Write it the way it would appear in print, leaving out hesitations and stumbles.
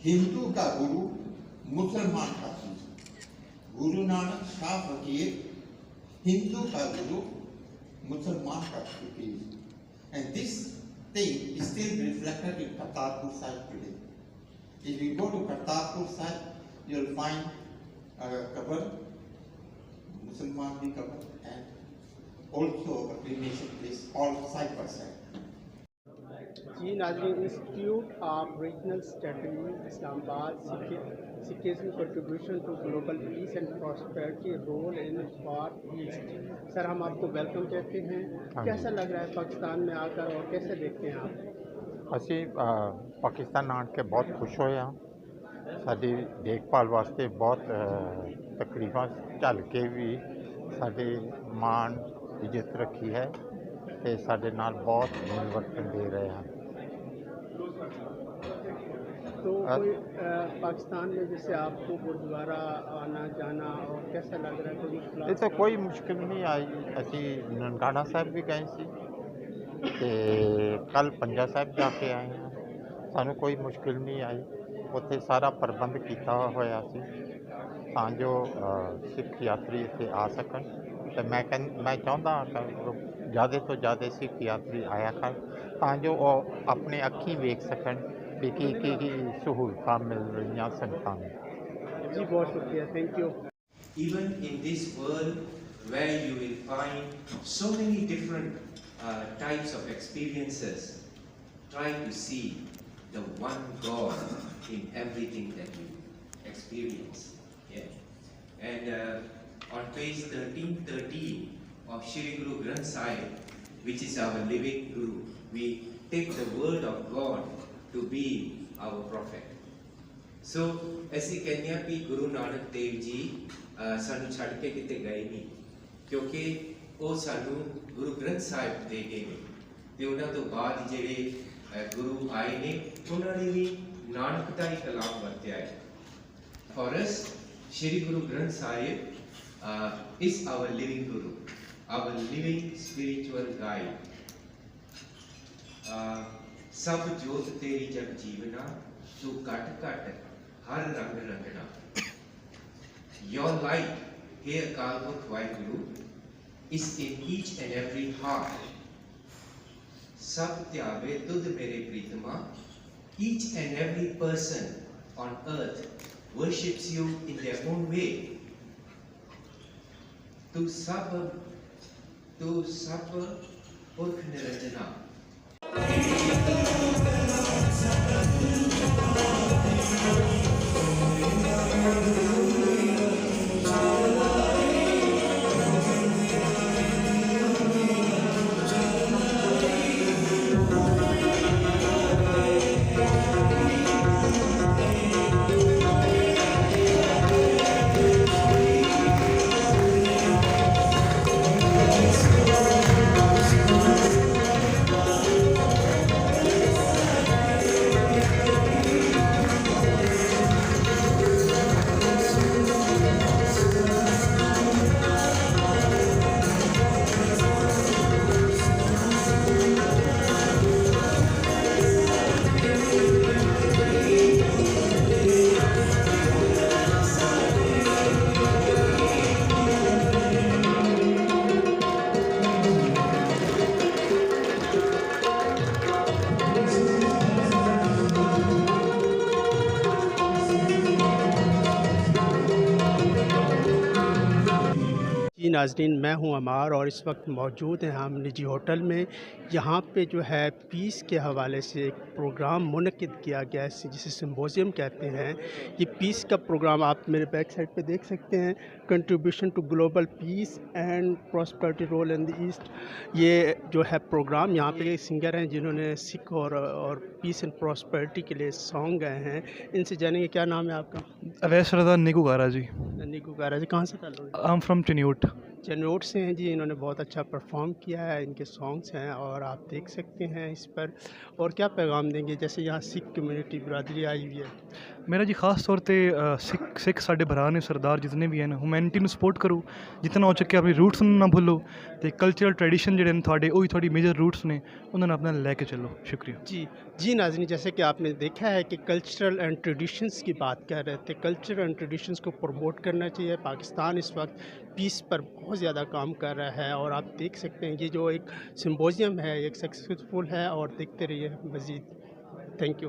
हिंदू का गुरु, मुसलमान का पीर। गुरु नानक शाह फकीर, Hindu का गुरु, मुसलमान का पीर. And this thing is still reflected in Kartarpur Sahib today. If you go to Kartarpur Sahib, you'll find a cover, Musliman bhi cover, and also a cremation place all side by side. जी नाज़रीन, institute of regional studies Islamabad Sikhism contribution to global peace and prosperity role in far east. Sir, हम आपको welcome कहते हैं। कैसा लग रहा है पाकिस्तान में आकर और कैसे देखते हैं आप? ਅਸੀਂ ਪਾਕਿਸਤਾਨ ਆਣ ਕੇ ਬਹੁਤ ਖੁਸ਼ ਹੋਏ ਹਾਂ। ਸਾਡੀ ਦੇਖਭਾਲ ਵਾਸਤੇ ਬਹੁਤ ਤਕਲੀਫਾਂ ਝੱਲ ਕੇ ਵੀ ਸਾਡੇ ਮਾਣ ਇੱਜ਼ਤ ਰੱਖੀ ਹੈ ਤੇ ਸਾਡੇ ਨਾਲ ਬਹੁਤ ਮਿਲਵਰਤਨ ਦੇ ਰਹੇ ਹਨ। तो कोई पाकिस्तान में जैसे आपको गुरुद्वारा आना जाना और कैसा लग रहा है? कोई ਇਹ ਤਾਂ ਕੋਈ ਮੁਸ਼ਕਿਲ ਨਹੀਂ ਆਈ। ਅਸੀਂ ਨਨਕਾਣਾ ਸਾਹਿਬ ਵੀ ਗਏ ਸੀ ਤੇ ਕੱਲ ਪੰਜਾ ਸਾਹਿਬ ਜਾ ਕੇ ਆਏ ਹਾਂ। ਸਾਨੂੰ ਕੋਈ ਮੁਸ਼ਕਿਲ ਨਹੀਂ ਆਈ। ਉੱਥੇ ਸਾਰਾ ਪ੍ਰਬੰਧ ਕੀਤਾ ਹੋਇਆ ਸੀ ਤਾਂ ਜੋ ਸਿੱਖ ਯਾਤਰੀ ਇੱਥੇ ਆ ਸਕਣ। ਤੇ ਮੈਂ ਚਾਹੁੰਦਾ ਕਿ ਜ਼ਿਆਦਾ ਤੋਂ ਜ਼ਿਆਦਾ ਸਿੱਖ ਯਾਤਰੀ ਆਇਆ ਕਰਨ ਤਾਂ ਜੋ ਉਹ ਆਪਣੇ ਅੱਖੀਂ ਵੇਖ ਸਕਣ ਕਿ ਕੀ ਸਹੂਲਤਾਂ ਮਿਲ ਰਹੀਆਂ ਸੰਗਤਾਂ ਨੂੰ। जी बहुत शुक्रिया, thank you. Even in this world where you will find so many different types of experiences, try to see the one God in everything that you experience. Yeah. And on page 1313 of Shri Guru Granth Sahib, which is our living Guru, we take the word of God to be our prophet. So ਅਸੀਂ ਕਹਿੰਦੇ ਹਾਂ ਕਿ ਗੁਰੂ ਨਾਨਕ ਦੇਵ ਜੀ ਸਾਨੂੰ ਛੱਡ ਕੇ ਕਿਤੇ ਗਏ ਨਹੀਂ, ਕਿਉਂਕਿ ਉਹ ਸਾਨੂੰ ਗੁਰੂ ਗ੍ਰੰਥ ਸਾਹਿਬ ਦੇ ਗਏ ਨੇ ਤੇ ਉਹਨਾਂ ਤੋਂ ਬਾਅਦ ਜਿਹੜੇ ਗੁਰੂ ਆਏ ਨੇ ਉਹਨਾਂ ਨੇ ਵੀ ਨਾਨਕ ਦਾ ਹੀ ਕਲਾਮ ਵਰਤਿਆ ਹੈ। For us, Shri Guru Granth Sahib is our living Guru, our living spiritual guide. ਸਭ ਜੋਤ ਤੇਰੀ ਜਗ ਜੀਵਨਾ, ਤੂੰ ਘਟ ਘਟ ਹਰ ਰੰਗ ਰੰਗਣਾ। Your light, हे अकाल पुरख Waheguru, is in each and every heart. ਸਭ ਧਿਆਵੇ ਤੁਧ ਮੇਰੇ ਪ੍ਰੀਤਮਾ, each and every person on earth worships you in their own way. ਤੂੰ ਸਭ ਪੁਰਖ ਨਿਰੰਜਨਾ। जी नाज़रीन, मैं हूं अमार और इस वक्त मौजूद हैं हम निजी होटल में। यहाँ पे जो है पीस के हवाले से एक प्रोग्राम मुनक़िद किया गया है जिसे सिम्पोजियम कहते हैं। ये पीस का प्रोग्राम आप मेरे बैक साइड पे देख सकते हैं, contribution to global peace and prosperity role in the east. ये जो है प्रोग्राम, यहाँ पे सिंगर हैं जिन्होंने सिख और पीस एंड प्रॉस्पेरिटी के लिए सॉन्ग गाए हैं। इनसे जानेंगे, क्या नाम है आपका? अवैस रज़ा निगू गारा जी। निगू गारा जी, कहाँ से ताल्लुक़ है? I am from चन्यूट। चन्यूट से हैं जी। इन्होंने बहुत अच्छा परफॉर्म किया है, इनके सॉन्ग्स हैं और आप देख सकते हैं इस पर। और क्या पैगाम देंगे, जैसे यहाँ सिख कम्यूनिटी बरादरी आई हुई है? मेरा जी खास तौर पे सिख साढ़े भरा ने, सरदार जितने भी हैं, ह्यूमैनिटी ਨੂੰ ਸਪੋਰਟ ਕਰੋ ਜਿतना ਹੋ ਸਕੇ। ਆਪਣੀ रूट्स ਨੂੰ ਨਾ ਭੁੱਲੋ ਤੇ ਕਲਚਰਲ ट्रैडिशन ਜਿਹੜੇ ਨੇ ਤੁਹਾਡੇ, ਉਹੀ ਤੁਹਾਡੀ ਮੇਜਰ रूट्स ਨੇ, ਉਹਨਾਂ ਨੂੰ ਆਪਣਾ ਲੈ ਕੇ ਚੱਲੋ। शुक्रिया जी। جی ناظرین، جیسے کہ آپ نے دیکھا ہے کہ کلچرل اینڈ ٹریڈیشنس کی بات کر رہے تھے. کلچر اینڈ ٹریڈیشنس کو پروموٹ کرنا چاہیے. پاکستان اس وقت پیس پر بہت زیادہ کام کر رہا ہے اور آپ دیکھ سکتے ہیں یہ جو ایک سمبوزیم ہے ایک سکسیزفل ہے اور دیکھتے رہیے مزید. Thank you.